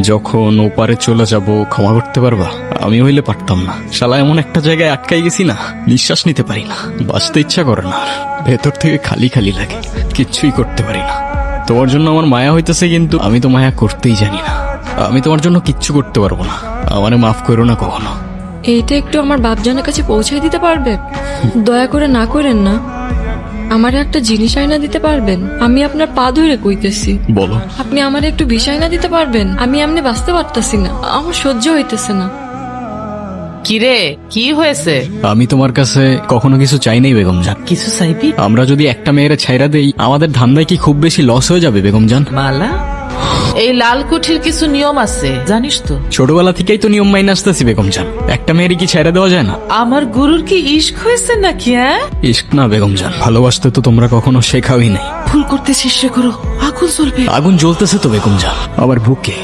যখন ওপারে চলে যাব ক্ষমা করতে পারবা? আমি হইলে পারতাম না। শালা এমন একটা জায়গায় আটকাই গেছি না, নিঃশ্বাস নিতে পারি না, বাঁচতে ইচ্ছা করে না, আর ভেতর থেকে খালি খালি লাগে, কিচ্ছুই করতে পারি না। তোমার জন্য আমার মায়া হইতেছে, কিন্তু আমি তো মায়া করতেই জানি না। আমি তোমার জন্য কিচ্ছু করতে পারবো না, আমারে মাফ করো না কখনো। এইটা একটু আমার বাপজানের কাছে পৌঁছাই দিতে পারবেন? দয়া করে না করেন না, আমারে একটা জিনিস আইনা দিতে পারবেন? আমি আপনার পা ধরে কইতেছি, বলো। আপনি আমারে একটু বিষয় না দিতে পারবেন? আমি এমনি বাঁচতে পারতাছি না, আমার সহ্য হইতেছে না। কিরে, কি হয়েছে? আমি তোমার কাছে কখনো কিছু চাই নাই বেগম জান। কিছু চাইবি? আমরা যদি একটা মেয়েরে ছাইরা দেই, আমাদের ধান্দায় কি খুব বেশি লস হয়ে যাবে বেগম জান? মালা, এই লাল কুঠির কিছু নিয়ম আছে জানিস তো? ছোটবেলা থেকেই তো নিয়ম মাইনে আসতেছি বেগম জান, একটা মেয়েরই কি ছাইরা দেওয়া যায় না? আমার গুরুর কি ইশক হয়েছে নাকি? হ্যাঁ, ইশক না বেগম জান, ভালোবাসতে তো তোমরা কখনো শেখাওই নাই। ভুল করতে চেষ্টা করো, আগুন জ্বলবে। আগুন জ্বলতেছে তো বেগম জান, আবার বুকে।